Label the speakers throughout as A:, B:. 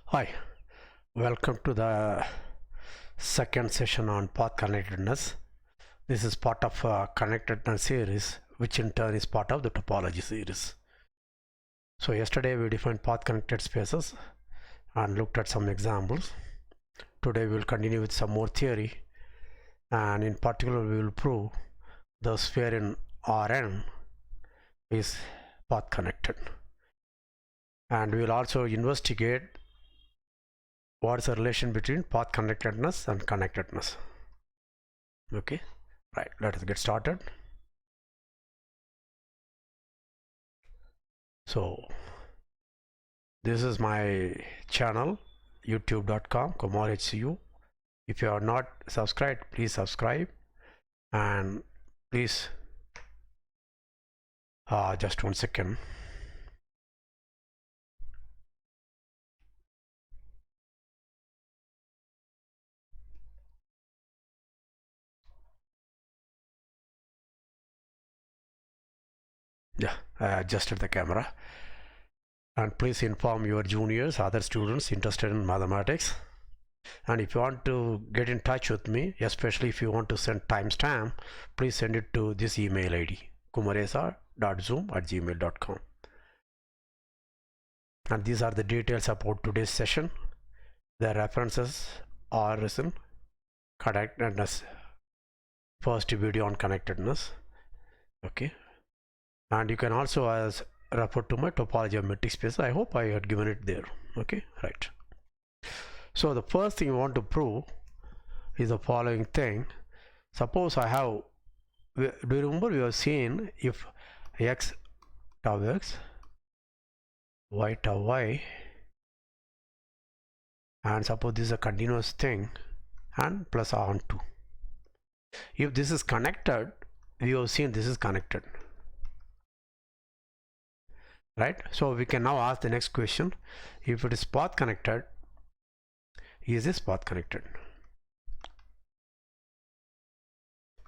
A: Hi, welcome to the second session on path connectedness. This is part of a connectedness series, which in turn is part of the topology series. So yesterday we defined path connected spaces and looked at some examples. Today we will continue with some more theory, and in particular we will prove the sphere in Rn is path connected, and we will also investigate what is the relation between path connectedness and connectedness. Okay, right, let us get started. So this is my channel, youtube.com HCU. If you are not subscribed, please subscribe, and please just 1 second. Yeah, I adjusted the camera. And please inform your juniors, other students interested in mathematics. And if you want to get in touch with me, especially if you want to send timestamp, please send it to this email ID, kumaresa.zoom@gmail.com. And these are the details about today's session. The references are in connectedness, first video on connectedness. Okay, and you can also refer to my topology of metric space. I hope I had given it there. Okay, right. So the first thing we want to prove is the following thing. Suppose I have, do you remember we have seen if x tau x, y tau y, and suppose this is a continuous thing and plus on 2. If this is connected, we have seen this is connected, right? So we can now ask the next question. If it is path connected, is this path connected?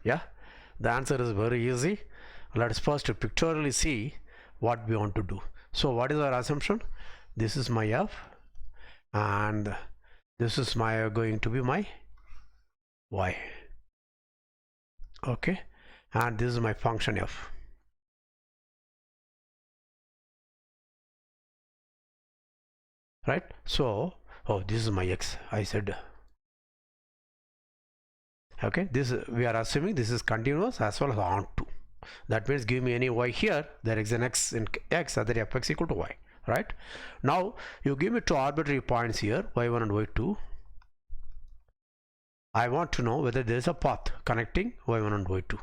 A: Yeah, the answer is very easy. Let us first pictorially see what we want to do. So what is our assumption? This is my f, and this is my going to be my y. Okay, and this is my function f. Right? So, oh, this is my x, I said. Okay, this we are assuming this is continuous as well as onto. That means give me any y here, there is an x in x, other fx equal to y. Right? Now you give me two arbitrary points here, y1 and y2. I want to know whether there is a path connecting y1 and y2,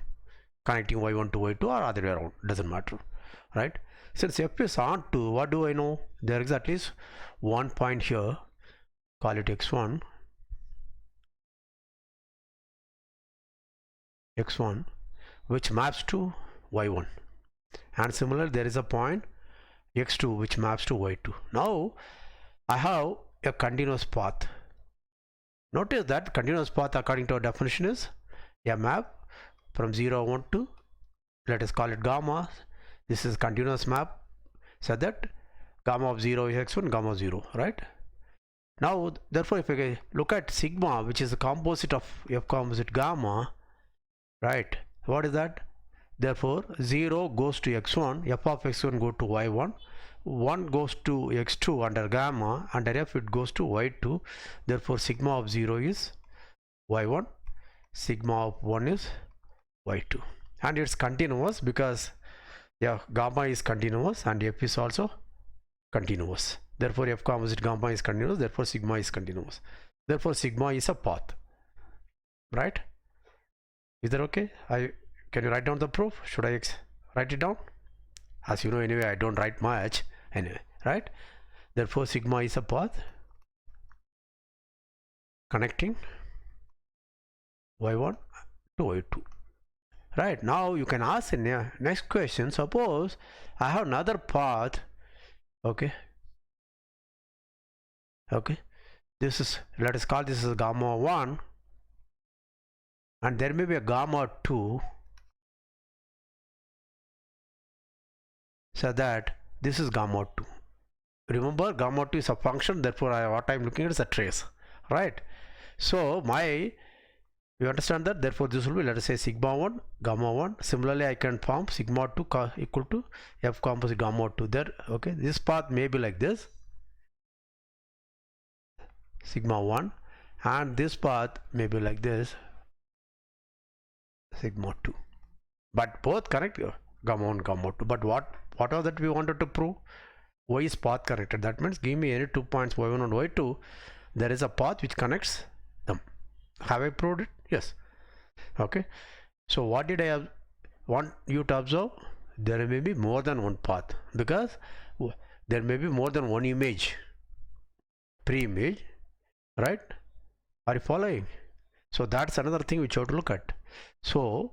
A: connecting y1 to y2 or other way around, doesn't matter. Right? Since f is onto, what do I know? There is at least one point here, call it x1, which maps to y1, and similarly there is a point x2 which maps to y2. Now I have a continuous path. Notice that continuous path according to our definition is a map from 0 1 to, let us call it gamma. This is continuous map, so that gamma of 0 is x1, gamma of 0, right? Now therefore if I look at sigma, which is a composite of f composite gamma, right, what is that? Therefore 0 goes to x1, f of x1 go to y1, 1 goes to x2 under gamma, under f it goes to y2. Therefore sigma of 0 is y1, sigma of 1 is y2, and it's continuous because gamma is continuous and f is also continuous. Therefore f composite gamma is continuous, therefore sigma is continuous, therefore sigma is a path. Right? Is that okay? Can you write down the proof? Should I write it down? As you know, anyway, I don't write much anyway, right? Therefore sigma is a path connecting y1 to y2. Right? Now you can ask the next question. Suppose I have another path. Okay, this is, let us call this as gamma 1, and there may be a gamma 2, so that this is gamma 2. remember gamma 2 is a function, therefore what I'm looking at is a trace, right? So you understand that, therefore this will be, let us say, sigma 1 gamma 1. Similarly I can form sigma 2 equal to f composite gamma 2 there. Okay, this path may be like this, sigma 1, and this path may be like this, sigma 2, but both connect gamma 1 gamma 2. But whatever that we wanted to prove, y is path connected. That means give me any 2 points y1 and y2, there is a path which connects them. Have I proved it? Yes. Okay, so what did I want you to observe? There may be more than one path, because there may be more than one image, pre-image, right? Are you following? So that's another thing which you have to look at. So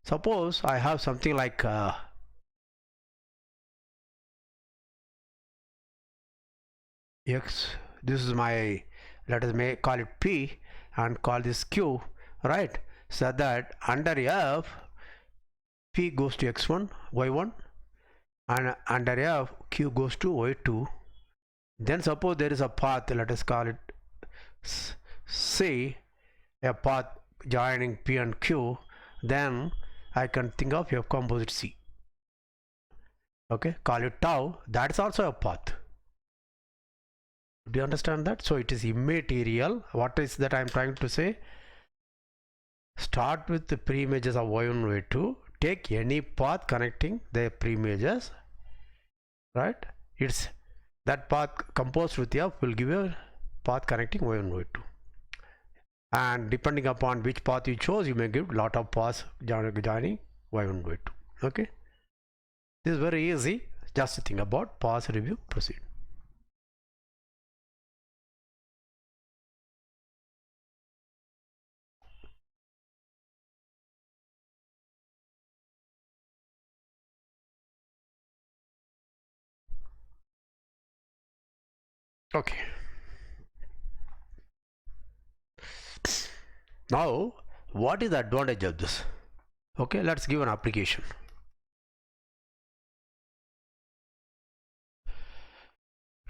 A: suppose I have something like x, this is my, let us call it p and call this q, right? So that under f, p goes to x1 y1, and under f q goes to y2. Then suppose there is a path, let us call it C, a path joining p and q, then I can think of f composite c. Okay, call it tau, that's also a path. Do you understand that? So it is immaterial. What is that I am trying to say? Start with the pre-images of y1 y2, take any path connecting the pre-images, right? It's that path composed with f will give you a path connecting y1 y2, and depending upon which path you chose, you may give lot of paths joining y1 y2. Okay, this is very easy. Just think about, pause, review, proceed. Okay, now what is the advantage of this? Okay, let's give an application.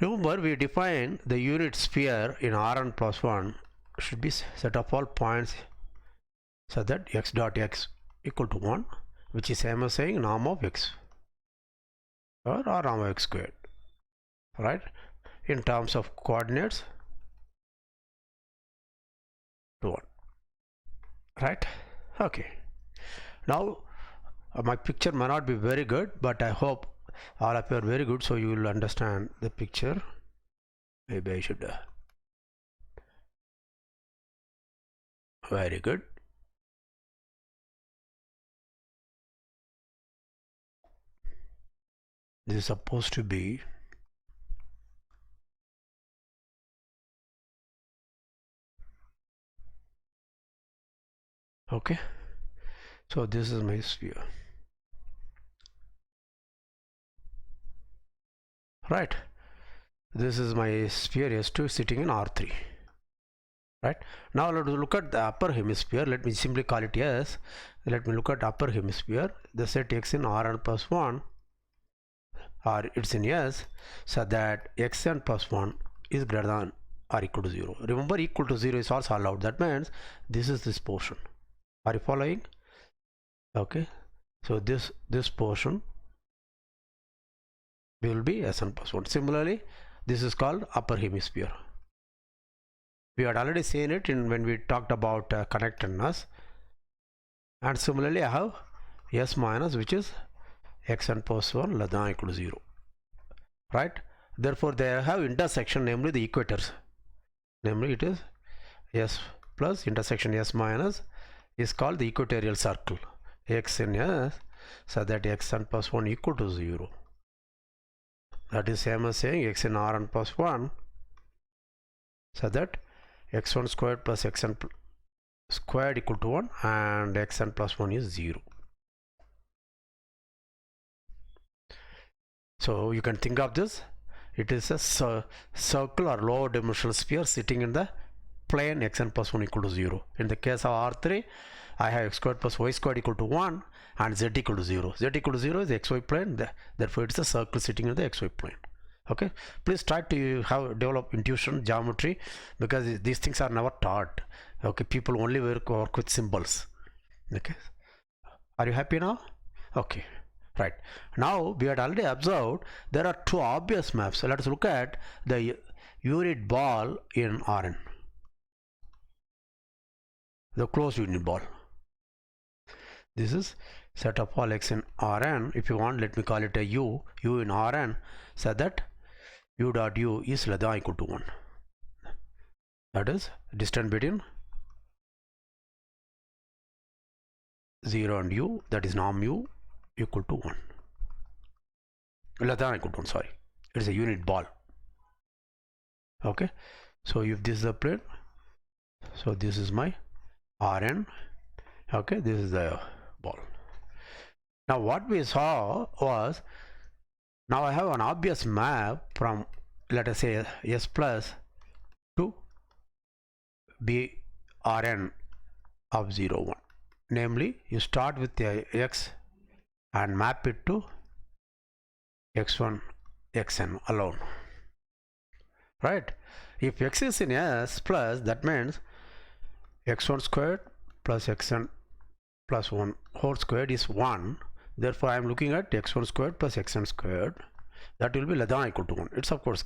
A: Remember, we define the unit sphere in Rn plus 1 should be set of all points so that x dot x equal to 1, which is same as saying norm of x, or norm of x squared, right? In terms of coordinates to 1, right? Okay, now my picture may not be very good, but I hope all of you are very good, so you will understand the picture. Maybe I should very good. This is supposed to be okay. So this is my sphere, right? This is my sphere S2 sitting in R3, right? Now let's look at the upper hemisphere. Let me simply call it S. Let me look at upper hemisphere. The set x in Rn plus 1, or it's in S, so that xn plus 1 is greater than or equal to 0. Remember, equal to 0 is also allowed. That means this is this portion. Are you following? Okay, so this portion will be Sn plus 1. Similarly, this is called upper hemisphere. We had already seen it in when we talked about connectedness. And similarly, I have S minus, which is xn plus 1 less than or equal to 0, right? Therefore, they have intersection, namely the equators. Namely, it is S plus intersection S minus is called the equatorial circle. X in S, so that xn plus 1 equal to 0. That is same as saying x in Rn plus 1, so that x1 squared plus xn squared equal to 1 and xn plus 1 is 0. So you can think of this, it is a circle or lower dimensional sphere sitting in the plane xn plus 1 equal to 0. In the case of R3, I have x squared plus y squared equal to 1 and z equal to 0. Z equal to 0 is the xy plane, therefore it is a circle sitting in the xy plane. Okay, please try to develop intuition, geometry, because these things are never taught. Okay, people only work with symbols. Okay, are you happy now? Okay, right. Now we had already observed there are two obvious maps. So let us look at the unit ball in Rn, the closed unit ball. This is set of all x in Rn. If you want, let me call it a u in Rn, so that u dot u is less than or equal to 1. That is distance between 0 and u, that is norm u, equal to 1. Less than or equal to 1, sorry. It is a unit ball. Okay, so if this is the plane, so this is my Rn. Okay, this is the ball. Now what we saw was, now I have an obvious map from, let us say, S plus to B Rn of 0, 1. Namely, you start with the x and map it to x1, xn alone. Right? If x is in S plus, that means x1 squared plus xn plus 1 whole squared is 1. Therefore, I am looking at x1 squared plus xn squared. That will be less than or equal to 1. It's of course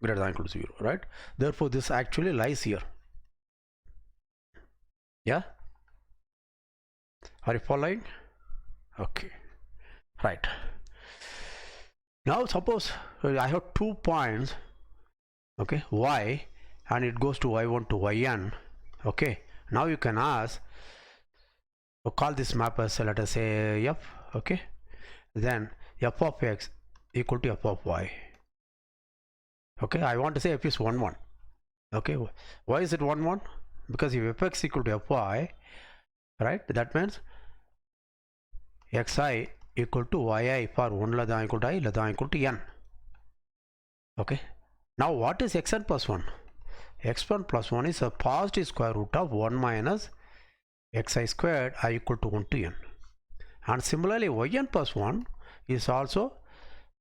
A: greater than or equal to 0, right? Therefore, this actually lies here. Yeah? Are you following? Okay. Right. Now suppose I have 2 points, okay, y, and it goes to y1 to yn. Okay. Now you can ask, call this map as, let us say, f. Okay. Then f of x equal to f of y. Okay. I want to say f is 1, 1. Okay. Why is it 1, 1? Because if fx equal to fy, right, that means xi equal to yi for 1 less than equal to I less than equal to n. Okay. Now what is xn plus 1? x1 plus 1 is a positive square root of 1 minus xi squared I equal to 1 to n. And similarly, yn plus 1 is also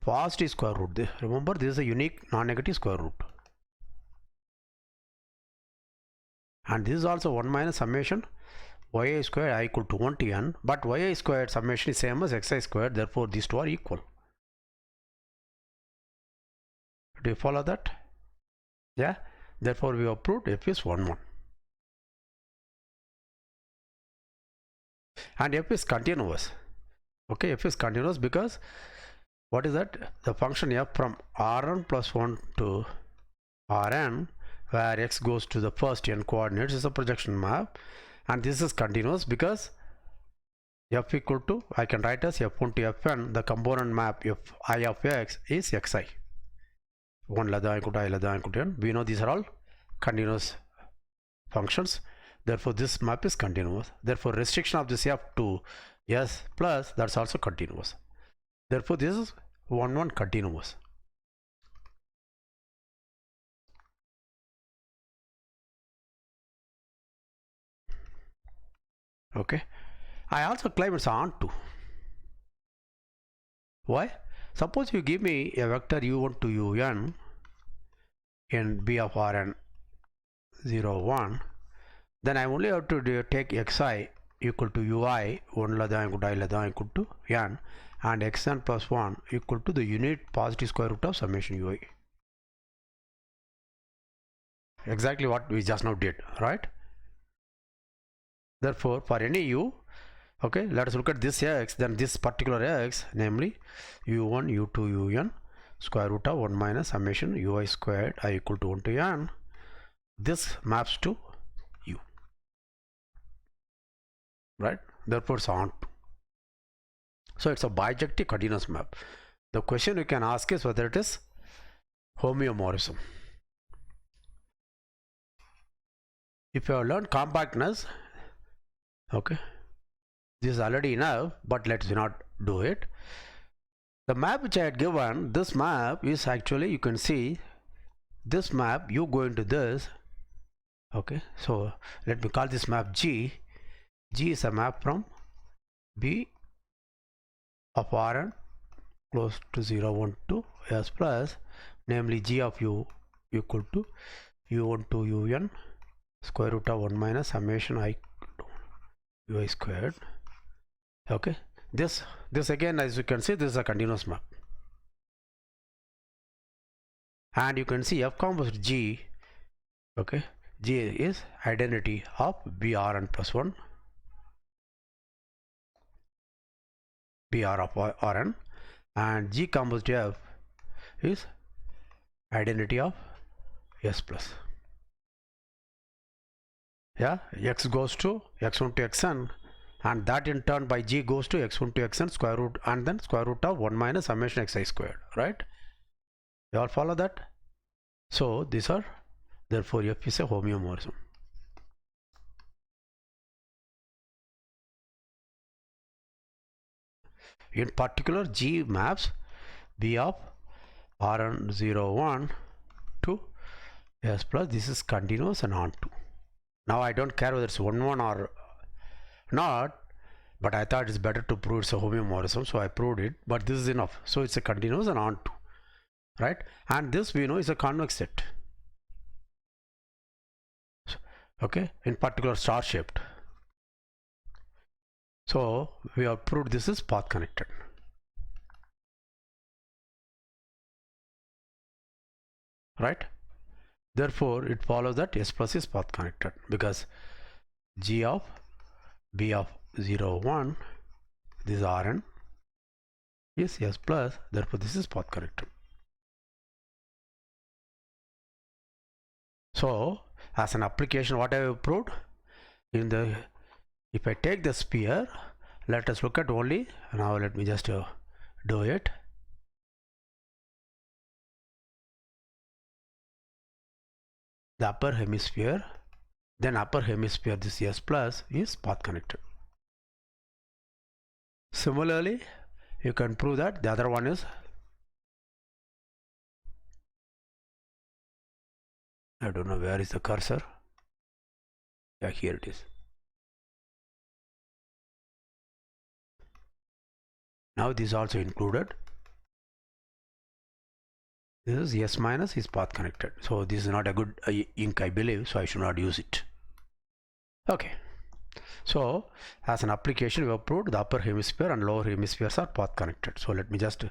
A: positive square root. Remember, this is a unique non-negative square root. And this is also 1 minus summation yi squared I equal to 1 to n, but yi squared summation is same as xi squared, therefore these two are equal. Do you follow that? Yeah, therefore we have proved f is 1, 1. And f is continuous. Okay, f is continuous because what is that? The function f from Rn plus 1 to Rn, where x goes to the first n coordinates, is a projection map, and this is continuous because f equal to, I can write as f1 to fn, the component map f I of x is xi. 1 less than equal to I less than equal to n. We know these are all continuous functions. Therefore, this map is continuous. Therefore, restriction of this f to s plus, that's also continuous. Therefore, this is 1, 1 continuous. Okay. I also claim it's onto. Why? Suppose you give me a vector u1 to un in B of Rn 0, 1, then I only have to take xi equal to ui 1 less than equal to I less than equal to n, and xn plus 1 equal to the unit positive square root of summation ui. Exactly what we just now did, right? Therefore, for any u, okay, let us look at this x, then this particular x, namely u1 u2 un square root of 1 minus summation ui squared I equal to 1 to n. This maps to u, right? Therefore it's on. So it's a bijective continuous map. The question you can ask is whether it is homeomorphism. If you have learned compactness, okay, this is already enough, but let's not do it. The map which I had given, this map is actually, you can see this map, you go into this. Okay, so let me call this map G. G is a map from B of Rn close to 0, 1 to S plus namely g of u equal to u1 to un square root of 1 minus summation I ui squared. Okay, this again, as you can see, this is a continuous map, and you can see f composite g. Okay, g is identity of brn plus 1, br of rn, and g composite f is identity of s plus. Yeah, x goes to x1 to xn, and that in turn by g goes to x1 to xn square root, and then square root of 1 minus summation xi squared, right? You all follow that? So these are, therefore f is a homeomorphism. In particular, g maps b of rn01 to s plus. This is continuous and onto. Now I don't care whether it's 1 or not, but I thought it's better to prove it's a homeomorphism, so I proved it. But this is enough. So it's a continuous and onto, right? And this we know is a convex set. Okay, in particular star shaped. So we have proved this is path connected. Right? Therefore it follows that s plus is path connected, because g of b of 0 1, this rn is s plus, therefore this is path connected. So as an application, what I have proved in the, if I take the sphere, let us look at only, now let me just do it. The upper hemisphere, then upper hemisphere, this s plus is path connected. Similarly, you can prove that the other one is, I don't know where is the cursor. Yeah, here it is. Now this is also included. This is s minus is path connected. So this is not a good ink, I believe, so I should not use it. Okay. So as an application, we have proved the upper hemisphere and lower hemispheres are path connected. So let me just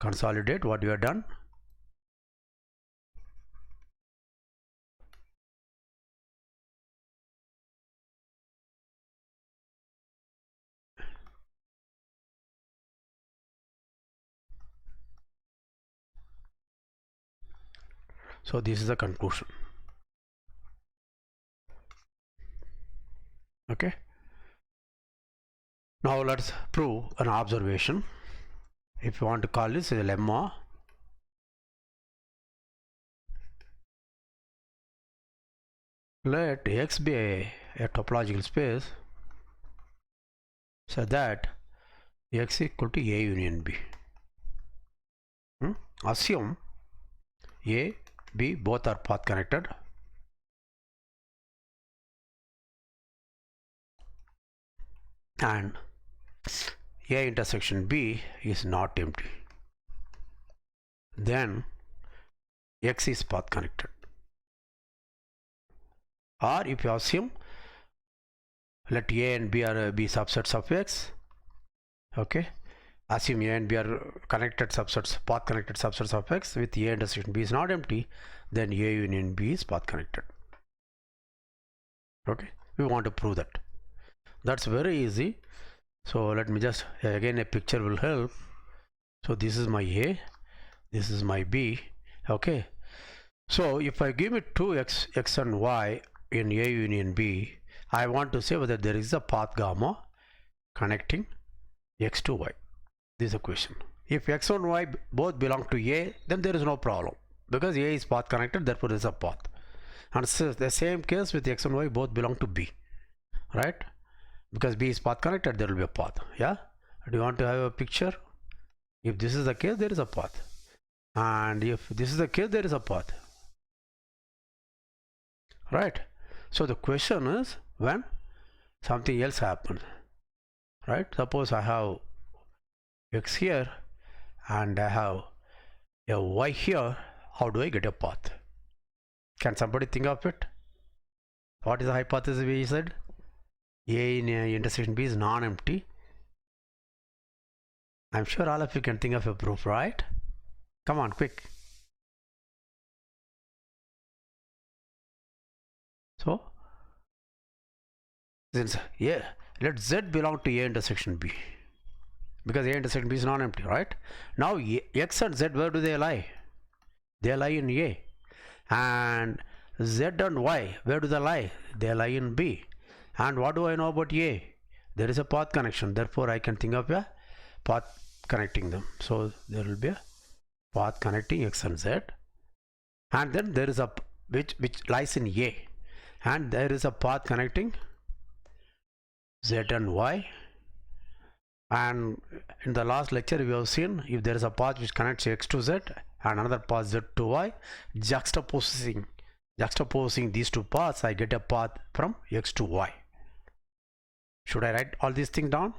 A: consolidate what we have done. So this is the conclusion. Okay. Now let's prove an observation. If you want to call this a lemma, let X be a topological space so that X equal to A union B. Assume A, B both are path connected, and A intersection B is not empty. Then X is path connected. Or if you assume, let A and B are be subsets of X. Okay, assume A and B are connected subsets, path connected subsets of X with A intersection B is not empty, then A union B is path connected. Okay, we want to prove that. That's very easy. So let me just, again a picture will help. So this is my A, this is my B. Okay, so if I give it two X and Y in A union B, I want to say whether there is a path gamma connecting X to Y. This is a question. If X and Y both belong to A, then there is no problem, because A is path connected, therefore there is a path. And so the same case with X and Y both belong to B, right? Because B is path connected, there will be a path. Yeah, do you want to have a picture? If this is the case, there is a path, and if this is the case, there is a path, right? So the question is when something else happens, right? Suppose I have X here and I have a y here, how do I get a path? Can somebody think of it? What is the hypothesis we said? A in a intersection B is non-empty. I'm sure all of you can think of a proof, right? Come on, quick. So, since let Z belong to A intersection B, because A intersection B is non-empty, right? Now X and Z, where do they lie? They lie in A. And Z and Y, where do they lie? They lie in B. And what do I know about A? There is a path connection. Therefore, I can think of a path connecting them. So there will be a path connecting X and Z. And then there is a which lies in A. And there is a path connecting Z and Y. And in the last lecture we have seen, if there is a path which connects X to Z and another path Z to Y, juxtaposing these two paths, I get a path from X to Y. Should I write all these things down?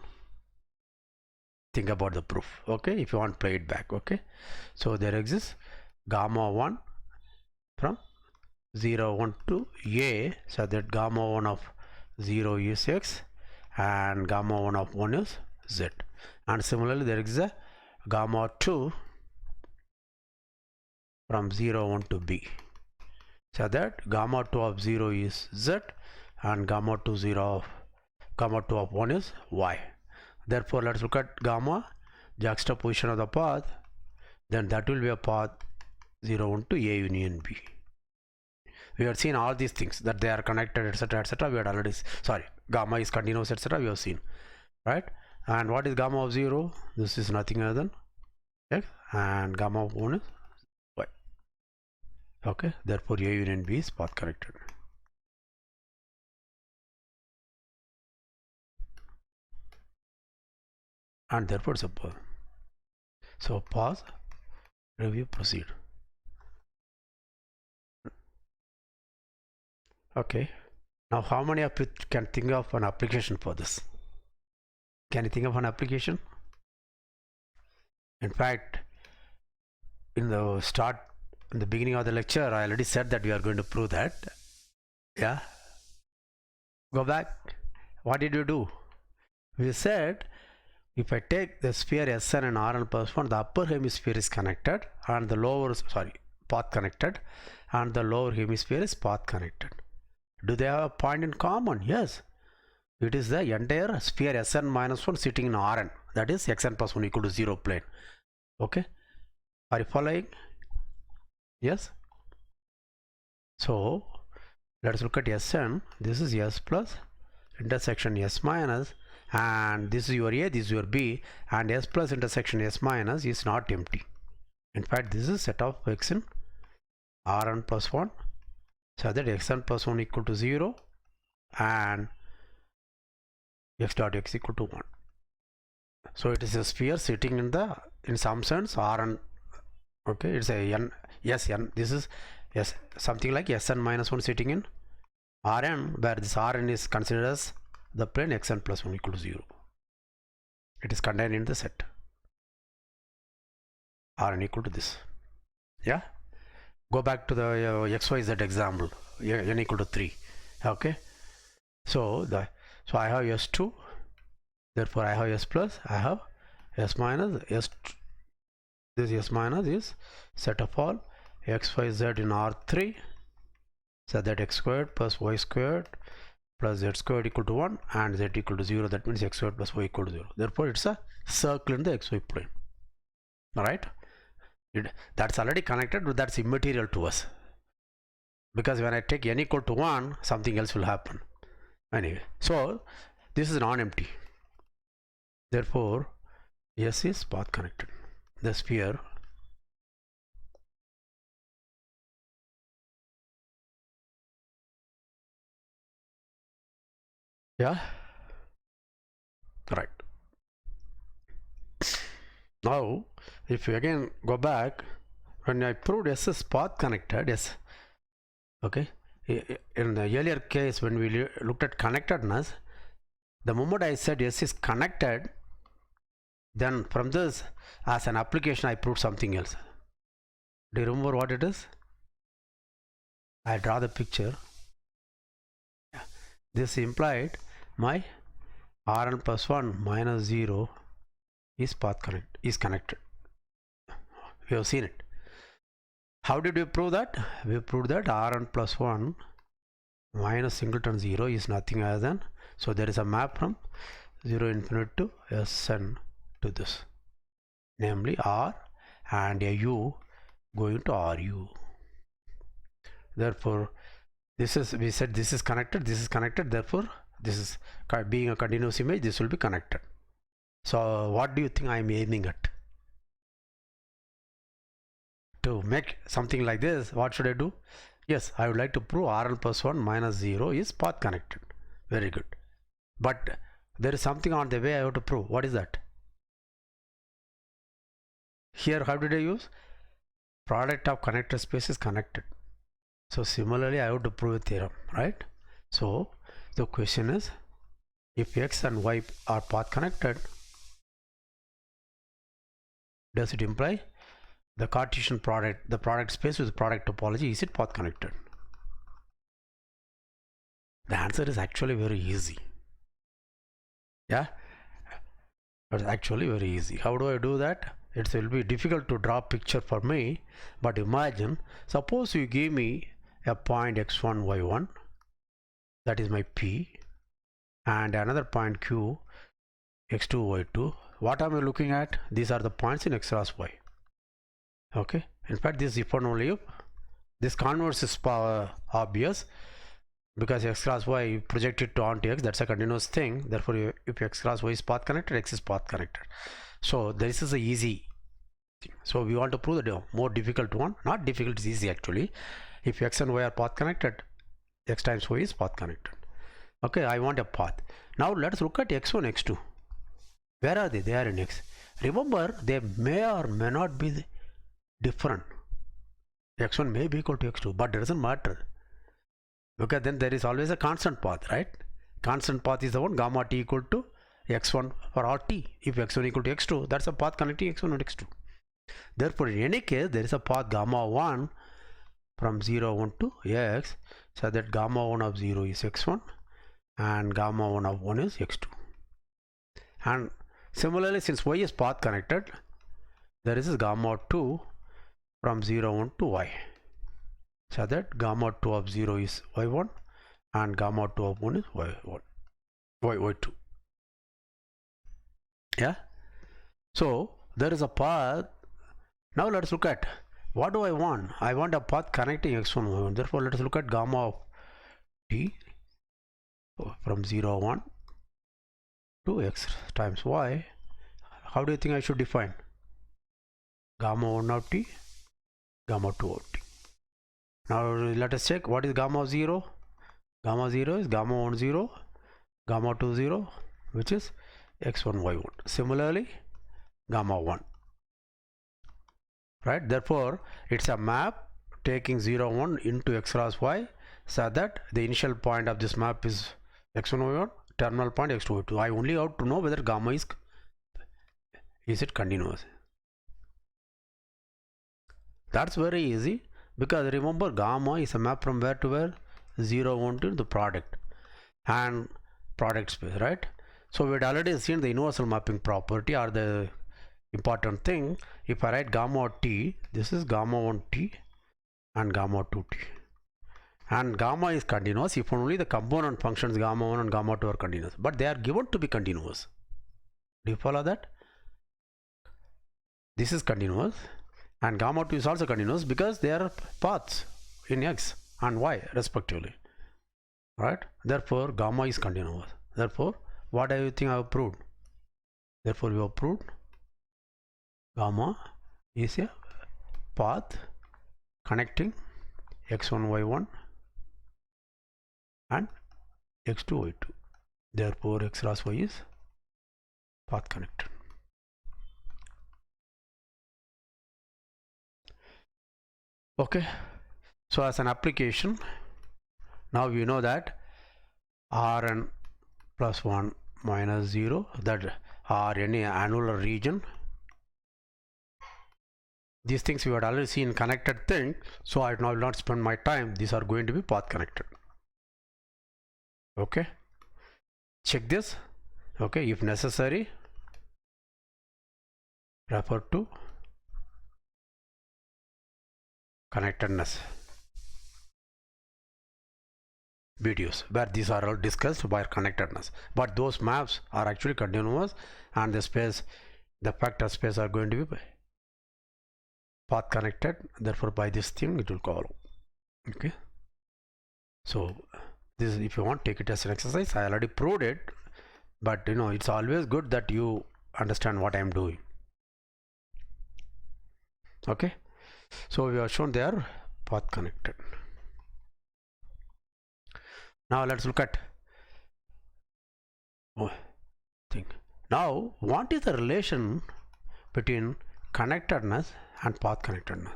A: Think about the proof. Okay, if you want, play it back. Okay, so there exists gamma 1 from 0 1 to A, so that gamma 1 of 0 is X and gamma 1 of 1 is Z. And similarly there is a gamma 2 from 0 1 to B, so that gamma 2 of 0 is Z and gamma 2 of 1 is Y. Therefore let's look at gamma juxtaposition of the path, then that will be a path 0 1 to A union B. We had seen all these things, that they are connected, etc., etc. We had already, sorry, gamma is continuous, etc. we have seen, right? And what is gamma of 0? This is nothing other than X, and gamma of 1 is Y. Okay, therefore A union B is path connected. And therefore it's a path. So pause, review, proceed. Okay, now how many of you can think of an application for this? Can you think of an application? In fact, in the beginning of the lecture, I already said that we are going to prove that. Yeah, go back. What did you do? We said if I take the sphere Sn and Rn plus 1, the upper hemisphere is connected and the lower, path connected, and the lower hemisphere is path connected. Do they have a point in common? Yes. It is the entire sphere Sn minus 1 sitting in Rn, that is Xn plus 1 equal to 0 plane. Okay, are you following? Yes. So let's look at Sn. This is S plus intersection S minus, and this is your A, this is your B, and S plus intersection S minus is not empty. In fact, this is set of X in Rn plus 1, so that Xn plus 1 equal to 0 and X dot X equal to 1. So it is a sphere sitting in some sense Rn. Okay, it's a n, yes, n, this is yes, something like Sn minus 1 sitting in Rn, where this Rn is considered as the plane Xn plus 1 equal to 0. It is contained in the set Rn equal to this. Yeah, go back to the XYZ example, n equal to 3. Okay, so I have S2, therefore I have S plus, I have S minus, this S minus is set of all x, y, z in R3, so that x squared plus y squared plus z squared equal to 1 and z equal to 0, that means x squared plus y equal to 0. Therefore it's a circle in the xy plane. Alright, that's already connected, but that's immaterial to us, because when I take n equal to 1, something else will happen. Anyway, so this is non-empty, therefore S is path connected. The sphere yeah, right. Now if you again go back, when I proved S is path connected, yes, okay, in the earlier case when we looked at connectedness, the moment I said S is connected, then from this as an application I proved something else. Do you remember what it is? I draw the picture. This implied my Rn plus 1 minus 0 is connected. We have seen it. How did we prove that? We proved that Rn plus 1 minus singleton 0 is nothing other than, so there is a map from 0 infinite to Sn to this, namely R and a U going to Ru. Therefore, this is, we said this is connected, therefore this is being a continuous image, this will be connected. So what do you think I am aiming at? To make something like this, what should I do? Yes, I would like to prove Rn plus 1 minus 0 is path connected. Very good. But there is something on the way I have to prove. What is that? Here, how did I use? Product of connected space is connected. So similarly, I have to prove a theorem, right? So the question is, if x and y are path connected, does it imply the Cartesian product, the product space with product topology, is it path connected? The answer is actually very easy. Yeah, it's actually very easy. How do I do that? It will be difficult to draw a picture for me, but imagine, suppose you give me a point x1 y1, that is my P, and another point Q x2 y2. What am I looking at? These are the points in x cross y. Okay, in fact this if and only if this converse is obvious, because x cross y projected to onto x, that's a continuous thing. Therefore if x cross y is path connected, x is path connected. So this is a easy thing. So we want to prove the more difficult one. Not difficult, it's easy actually. If x and y are path connected, x times y is path connected. Okay, I want a path. Now let's look at x1, x2. Where are they? They are in x. Remember, they may or may not be different. x1 may be equal to x2, but it doesn't matter, because then there is always a constant path, right? Constant path is the one gamma t equal to x1 for all t. If x1 equal to x2, that's a path connecting x1 and x2. Therefore in any case there is a path gamma 1 from 0 1 to x, so that gamma 1 of 0 is x1 and gamma 1 of 1 is x2. And similarly, since y is path connected, there is gamma 2 from 0 1 to y, so that gamma 2 of 0 is y1 and gamma 2 of 1 is y1, y2. Yeah, so there is a path. Now let's look at, what do I want? I want a path connecting x1 y1. Therefore let us look at gamma of t from 0 1 to x times y. How do you think I should define? Gamma 1 of t, gamma 2 of t. Now let us check what is gamma 0. Gamma 0 is gamma 1 0, gamma 2 0, which is x1 y1. Similarly gamma 1, right? Therefore it's a map taking 0 1 into x cross y, so that the initial point of this map is x1 y1, terminal point x2 y2. I only have to know whether gamma is it continuous. That's very easy, because remember gamma is a map from where to where? 0 1 to the product and product space, right? So we had already seen the universal mapping property, or the important thing. If I write gamma t, this is gamma 1 t and gamma 2 t, and gamma is continuous if only the component functions gamma 1 and gamma 2 are continuous, but they are given to be continuous. Do you follow that? This is continuous and gamma 2 is also continuous, because they are paths in x and y respectively, right? Therefore gamma is continuous. Therefore what do you think I have proved? Therefore we have proved gamma is a path connecting x1 y1 and x2 y2. Therefore x cross y is path connected. Okay, so as an application, now we know that Rn plus 1 minus 0, that are any annular region These things we had already seen connected thing, so I will not spend my time. These are going to be path connected. Okay, check this. Okay, if necessary, refer to connectedness videos where these are all discussed by connectedness, but those maps are actually continuous, and the space, the factor space are going to be path connected. Therefore by this thing it will call. Okay, so this, if you want, take it as an exercise. I already proved it, but you know, it's always good that you understand what I am doing. Okay, so we have shown there path connected. Now let's look at thing. Now what is the relation between connectedness and path connectedness?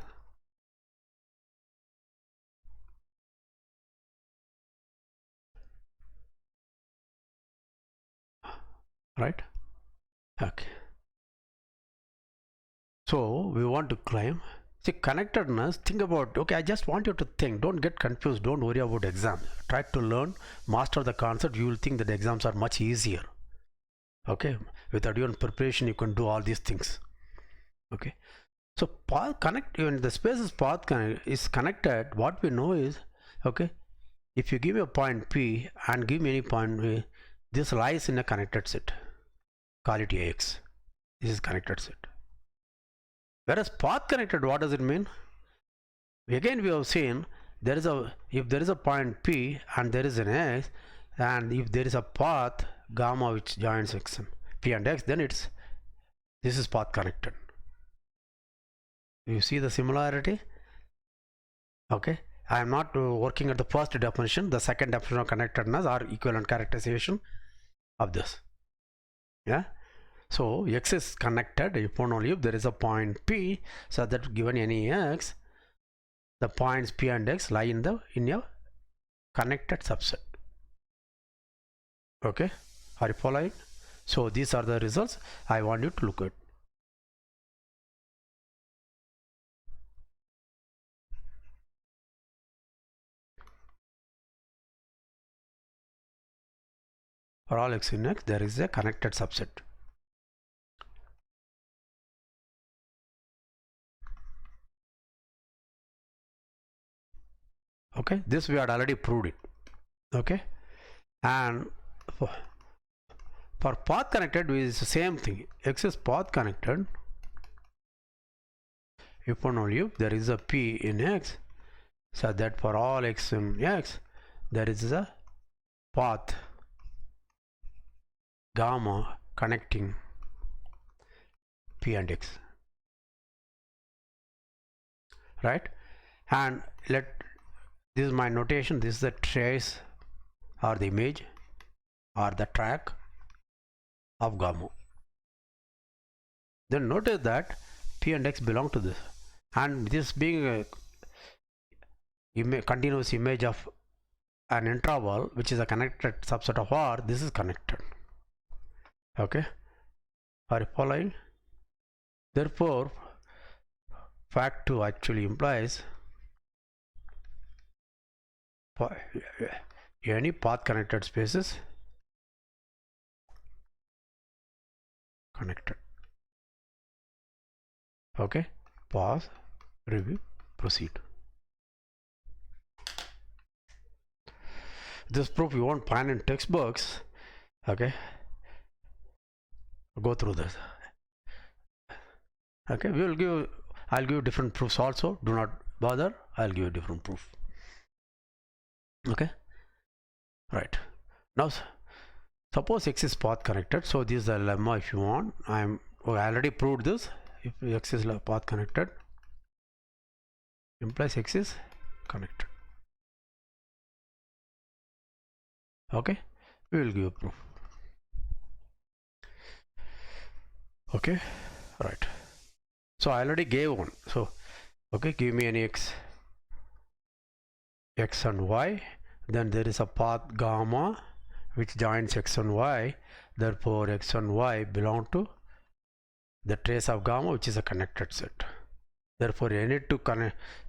A: Right? Okay, so we want to claim, see, connectedness. Think about, okay, I just want you to think, don't get confused, don't worry about exam, try to learn, master the concept. You will think that the exams are much easier. Okay, without even preparation you can do all these things. Okay, so path connect, when the space is path is connected, what we know is, okay, if you give me a point P and give me any point V, this lies in a connected set, call it AX. This is connected set. Whereas path connected, what does it mean? Again we have seen, there is a, if there is a point P and there is an X, and if there is a path gamma which joins X and P and X, then it's, this is path connected. You see the similarity? Okay, I am not working at the first definition, the second definition of connectedness or equivalent characterization of this. Yeah, so X is connected if and only if there is a point P, so that given any X, the points P and X lie in a connected subset. Okay, are you following? So these are the results I want you to look at. For all X in X, there is a connected subset. Okay, this we had already proved it. Okay, and for path connected is the same thing. X is path connected if and only if there is a P in X, so that for all X in X there is a path gamma connecting P and X, right? And this is my notation, this is the trace or the image or the track of gamma. Then notice that P and X belong to this, and this being a continuous image of an interval which is a connected subset of R, this is connected. Okay, are you following? Therefore fact 2 actually implies for any path connected spaces connected. Okay, pause, review, proceed. This proof you won't find in textbooks. Okay, go through this. Okay, we will give, I'll give different proofs also, do not bother, I'll give a different proof. Okay, right. Now suppose X is path connected, so this is a lemma if you want. I already proved this. If X is path connected, implies X is connected. Okay, we will give a proof. Okay, right. So I already gave one. So okay, give me any X and Y, then there is a path gamma which joins X and Y. Therefore X and Y belong to the trace of gamma, which is a connected set. Therefore any two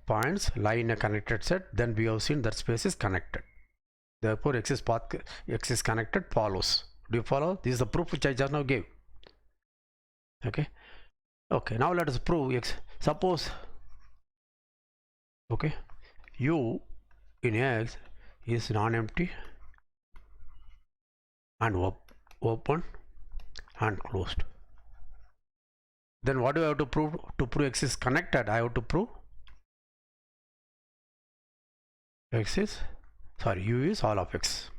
A: points lie in a connected set, then we have seen that space is connected. Therefore x is connected follows. Do you follow? This is the proof which I just now gave. Okay. Okay, now let us prove x. Suppose, okay, u in x is non-empty and open and closed. Then what do I have to prove? To prove x is connected, I have to prove u is all of x.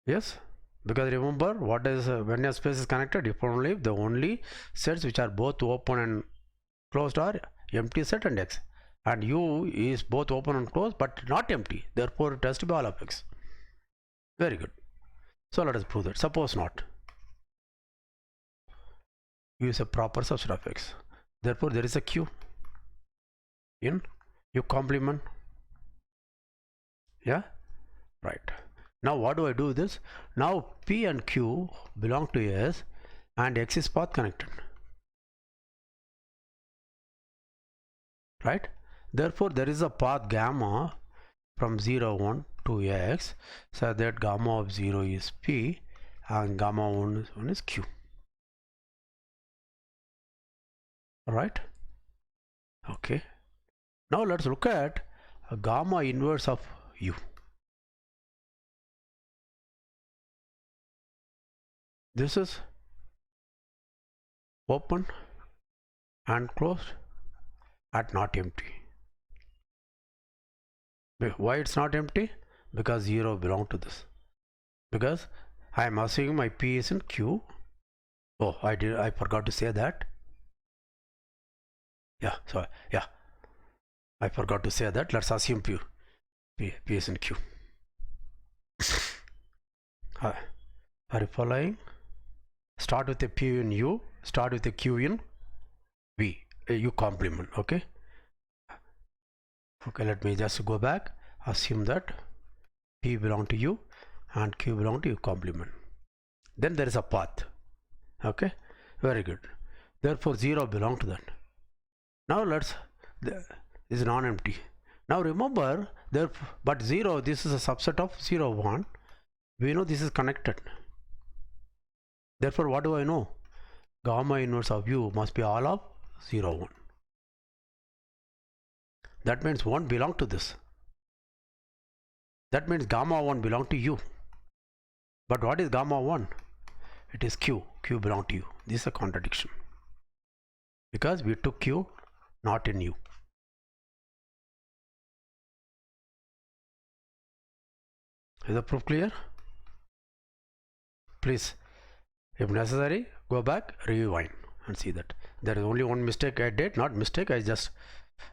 A: Yes, because remember what is when a space is connected, if only the only sets which are both open and closed are empty set and x, and u is both open and closed but not empty, therefore it has to be all of x. Very good. So let us prove that. Suppose not, u is a proper subset of x, therefore there is a q in u complement. Yeah, right. Now what do I do with this? Now p and q belong to s and x is path connected, right? Therefore there is a path gamma from 0 1 to x, so that gamma of 0 is p and gamma 1 is q. All right. Okay, now let's look at a gamma inverse of u. This is open and closed and not empty. Why it's not empty? Because 0 belong to this. Because I am assuming my p is in q. Oh, I forgot to say that. Yeah, sorry. Yeah, I forgot to say that. Let's assume p is in q. Are you following? Start with a p in u, start with a q in v, u complement. Okay. Okay, let me just go back. Assume that p belong to u and q belong to u complement. Then there is a path. Okay, very good. Therefore 0 belong to that. Now this is non-empty. Now remember there, but 0, this is a subset of 0 1. We know this is connected. Therefore what do I know? Gamma inverse of u must be all of 0 1. That means 1 belong to this. That means gamma 1 belong to u. But what is gamma 1? It is q. Q belong to u. This is a contradiction, because we took q not in u. Is the proof clear? Please, if necessary, go back, rewind and see that. There is only one mistake I did, not mistake, I just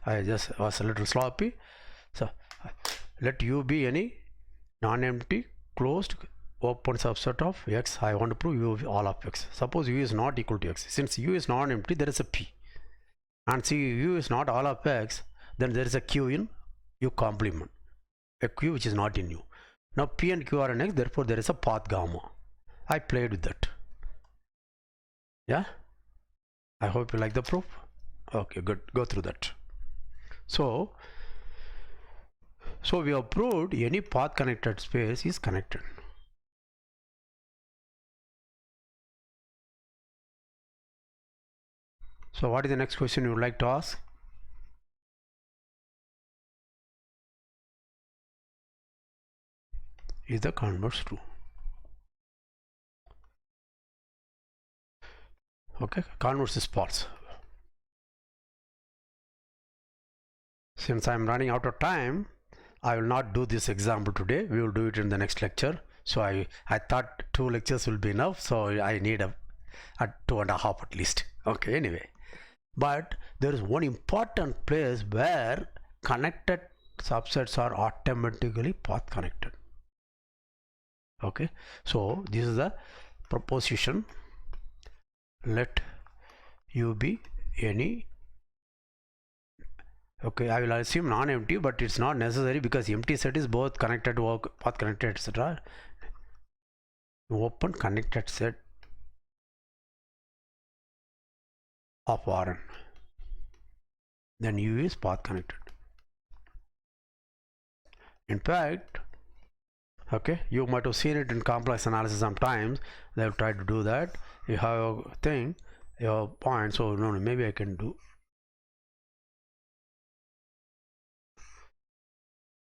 A: was a little sloppy. So let u be any non-empty closed open subset of x. I want to prove u all of x. Suppose u is not equal to x. Since u is non-empty, there is a p, and see u is not all of x, then there is a q in u complement, a q which is not in u. Now p and q are in x, therefore there is a path gamma. I played with that. Yeah, I hope you like the proof. Okay, good, go through that. So we have proved any path connected space is connected. So what is the next question you would like to ask? Is the converse true? Okay, converse is false. Since I am running out of time, I will not do this example today. We will do it in the next lecture. So I thought 2 lectures will be enough, so I need a 2.5 at least. Okay, anyway, but there is one important place where connected subsets are automatically path connected. Okay, so this is the proposition. Let u be any, okay, I will assume non-empty, but it's not necessary because empty set is both connected to path connected, etc. Open connected set of Rn. then U is path connected. In fact, okay, you might have seen it in complex analysis sometimes. They'll try to do that. You have a thing, your point, so no, maybe I can do,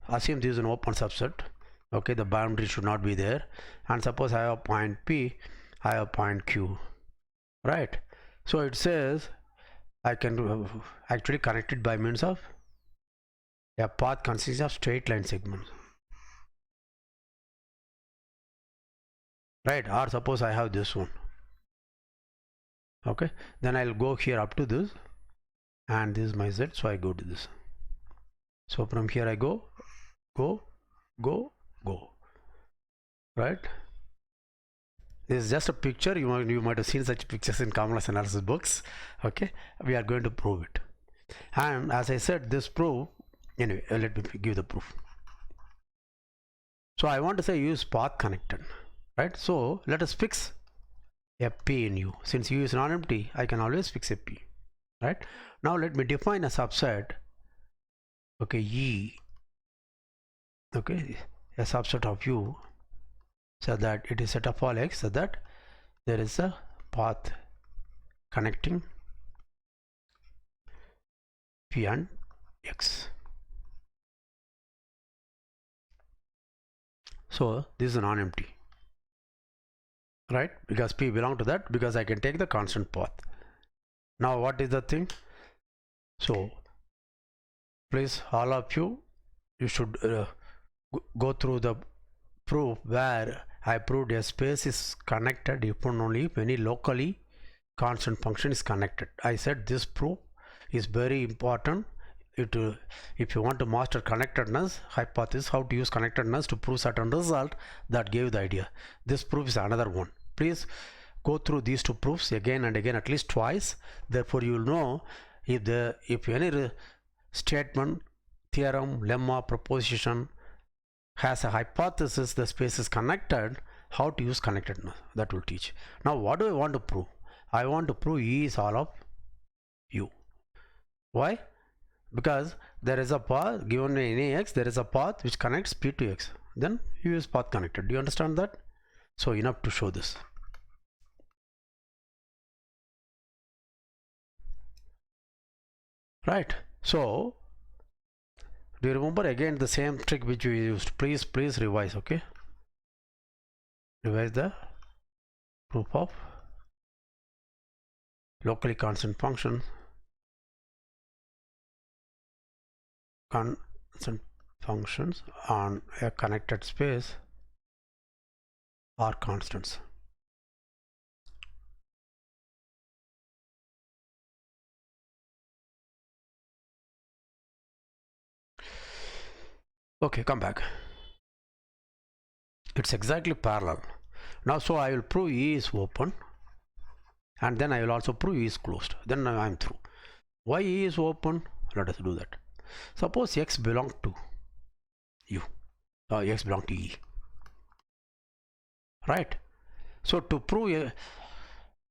A: assume this is an open subset. Okay, the boundary should not be there, and suppose I have a point P, I have a point Q, right? So it says I can actually connect it by means of a path consists of straight line segments, right? Or suppose I have this one, okay, then I'll go here up to this, and this is my Z, so I go to this. So from here I go, right? This is just a picture. You might have seen such pictures in complex analysis books. Okay, we are going to prove it, and as I said, this proof, anyway, let me give the proof. So I want to say use path connected, right? So let us fix a P in U. Since U is non-empty, I can always fix a P, right? Now let me define a subset, okay, E, okay, a subset of U, so that it is set of all X, so that there is a path connecting P and X. So this is non-empty, right? Because P belong to that, because I can take the constant path. Now what is the thing? So please, all of you should go through the proof where I proved a space is connected if and only if any locally constant function is connected. I said this proof is very important. If you want to master connectedness hypothesis, how to use connectedness to prove certain result, that gave the idea. This proof is another one. Please go through these two proofs again and again, at least twice. Therefore you will know if any statement, theorem, lemma, proposition has a hypothesis the space is connected, how to use connectedness, that will teach. Now what do I want to prove? I want to prove E is all of U. Why? Because there is a path given any X, there is a path which connects P to X, then U is path connected. Do you understand that? So enough to show this. Right, so do you remember again the same trick which we used? Please revise. Okay, revise the proof of locally constant function, constant functions on a connected space are constants. Okay, come back. It's exactly parallel. Now, so I will prove E is open, and then I will also prove E is closed. Then I am through. Why E is open? Let us do that. Suppose X belongs to U, X belongs to E, right? So to prove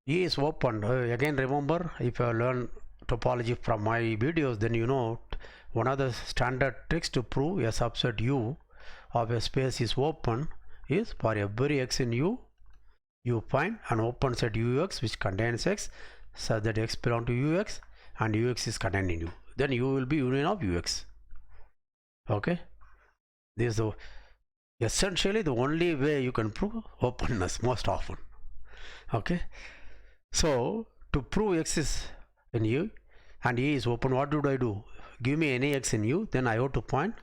A: E is open, again remember, if you learn topology from my videos, then you know one of the standard tricks to prove a subset U of a space is open is for every X in U, you find an open set UX which contains X, so that X belongs to UX and UX is contained in U. Then U will be union of UX. Okay, this is essentially the only way you can prove openness most often. Okay, so to prove X is in U and E is open, what do I do? Give me any X in U, then I have to point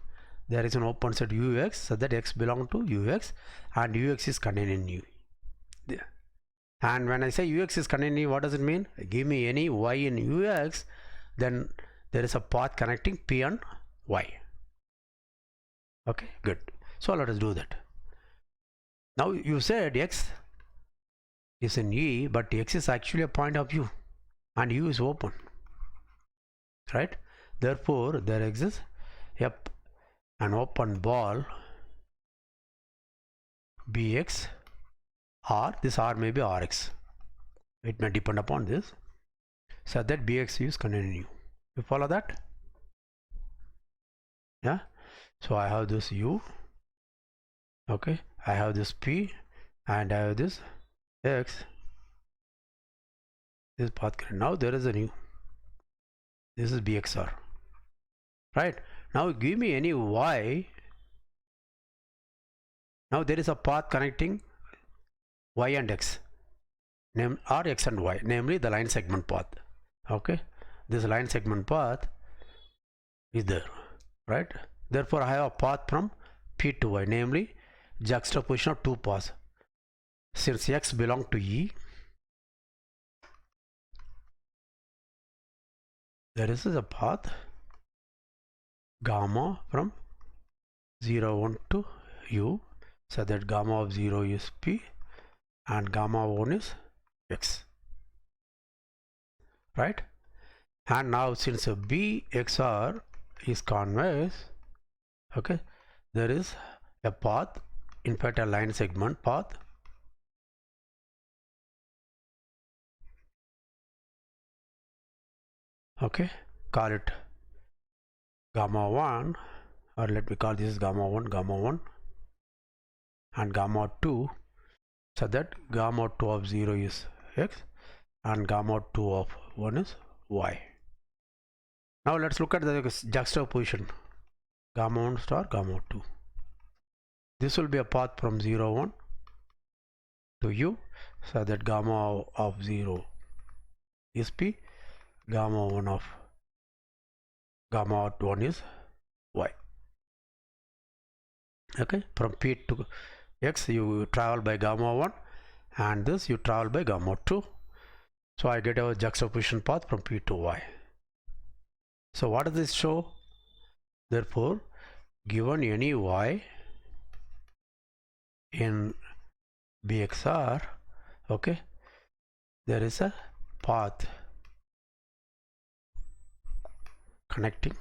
A: there is an open set UX, so that X belongs to UX and UX is contained in U. And when I say UX is contained in U, what does it mean? Give me any Y in UX, then there is a path connecting P and Y. Okay, good. So let us do that. Now you said X is in E, but X is actually a point of U and U is open, right? Therefore there exists an open ball Bx, or this R may be Rx, it may depend upon this, so that Bx is contained in U. You follow that? Yeah. So I have this u, okay, I have this p, and I have this x, this path current. Now there is a new, this is bxr, right? Now give me any y. Now there is a path connecting y and x, or x and y, namely the line segment path. Okay, this line segment path is there, right? Therefore I have a path from p to y, namely juxtaposition of two paths. Since x belongs to E, there is a path gamma from 0 1 to u, so that gamma of 0 is p and gamma of 1 is x, right? And now since bxr is convex, okay, there is a path, in fact a line segment path, okay, call it gamma 1, or let me call this gamma 1 and gamma 2, so that gamma 2 of 0 is x and gamma 2 of 1 is y. Now let's look at the juxtaposition, gamma 1 star gamma 2. This will be a path from 0 1 to u, so that gamma of 0 is p, gamma 1 of gamma 1 is y. Okay, from p to x you travel by gamma 1, and this you travel by gamma 2. So I get a juxtaposition path from p to y. So what does this show? Therefore, given any y in bxr, okay, there is a path connecting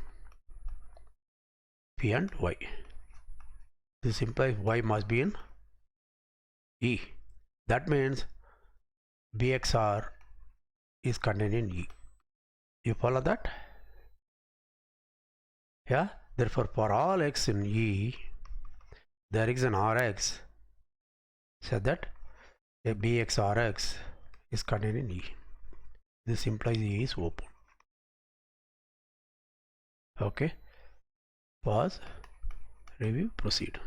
A: p and y. This implies y must be in E. That means bxr is contained in E. You follow that? Yeah. Therefore, for all x in E, there is an Rx, so that a bxrx is contained in E. This implies E is open. Okay. Pause. Review. Proceed.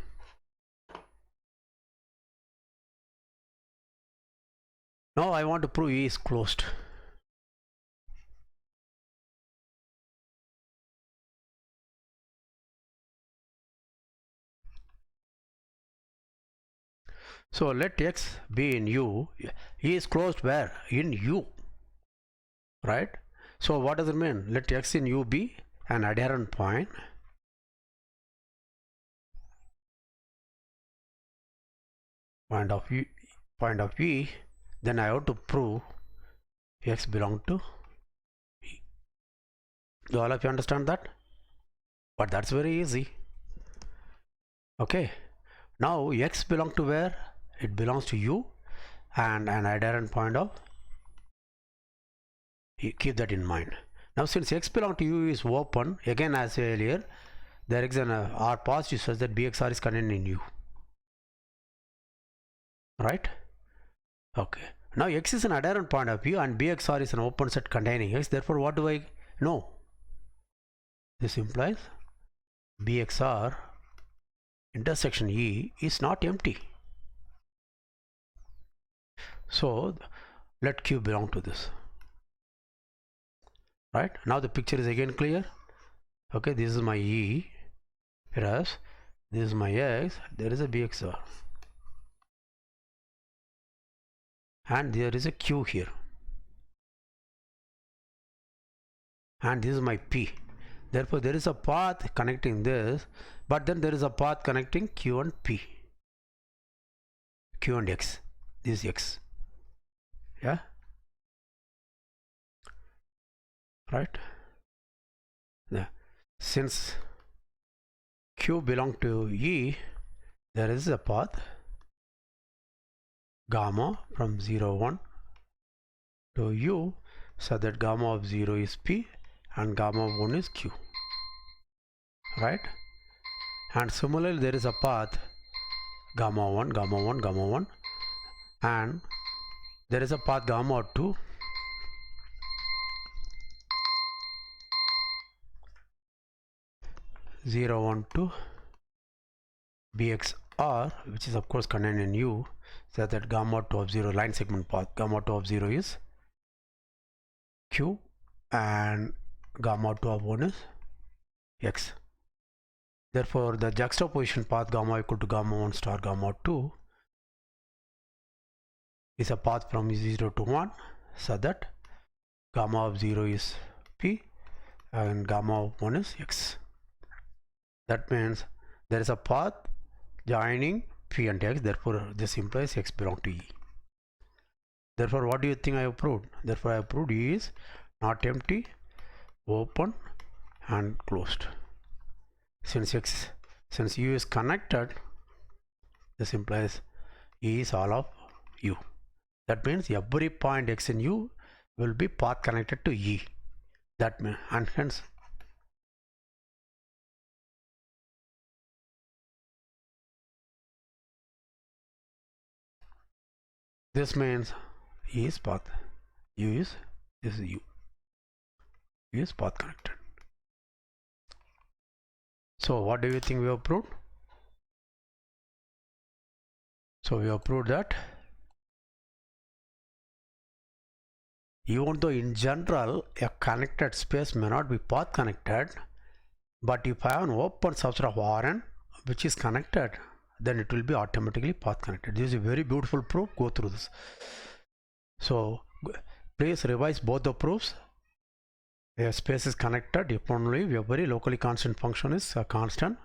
A: Now I want to prove E is closed. So let x be in U. E is closed where? In U, right? So what does it mean? Let x in U be an adherent point of E. Then I have to prove x belong to E. Do all of you understand that? But that's very easy. Okay. Now x belong to where? It belongs to U and an adherent point of E. Keep that in mind. Now since x belong to U is open, again as earlier, there is an R positive such that bxr is contained in U. Right? Okay. Now x is an adherent point of U and bxr is an open set containing x. Therefore, what do I know? This implies bxr intersection E is not empty. So let Q belong to this. Right? Now the picture is again clear. Okay, this is my E, whereas this is my X, there is a bxr. And there is a Q here. And this is my P. Therefore, there is a path connecting this, but then there is a path connecting Q and P. Q and X. This is X. Yeah? Right? Yeah. Since Q belongs to E, there is a path gamma from 0 1 to U, so that gamma of 0 is P and gamma of 1 is q, right? And similarly there is a path gamma 1, gamma 1, gamma 1, and there is a path gamma 2, zero 1 2 bxr, which is of course contained in u, so that gamma 2 of 0 line segment path, gamma 2 of 0 is q and gamma 2 of 1 is x. Therefore the juxtaposition path gamma equal to gamma 1 star gamma 2 is a path from 0 to 1, so that gamma of 0 is p and gamma of 1 is x. That means there is a path joining p and x, therefore this implies x belongs to E. Therefore what do you think I have proved? Therefore I have proved E is not empty, open and closed. Since U is connected, this implies E is all of U. That means every point x in U will be path connected to E. That means, and hence this means E is path, this is U. U is path connected. So what do you think we have proved? So we have proved that even though in general a connected space may not be path connected, but if I have an open subset of Rn which is connected, then it will be automatically path connected. This is a very beautiful proof. Go through this. So please revise both the proofs. A space is connected if only a very locally constant function is a constant,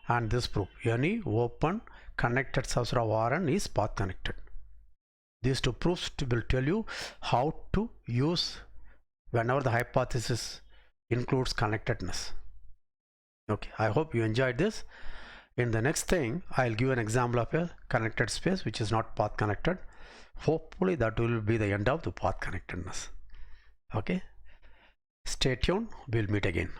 A: and this proof any open connected subset of Rn is path connected. These two proofs will tell you how to use whenever the hypothesis includes connectedness. Okay, I hope you enjoyed this. In the next thing, I'll give an example of a connected space which is not path connected. Hopefully that will be the end of the path connectedness. Okay, stay tuned, we'll meet again.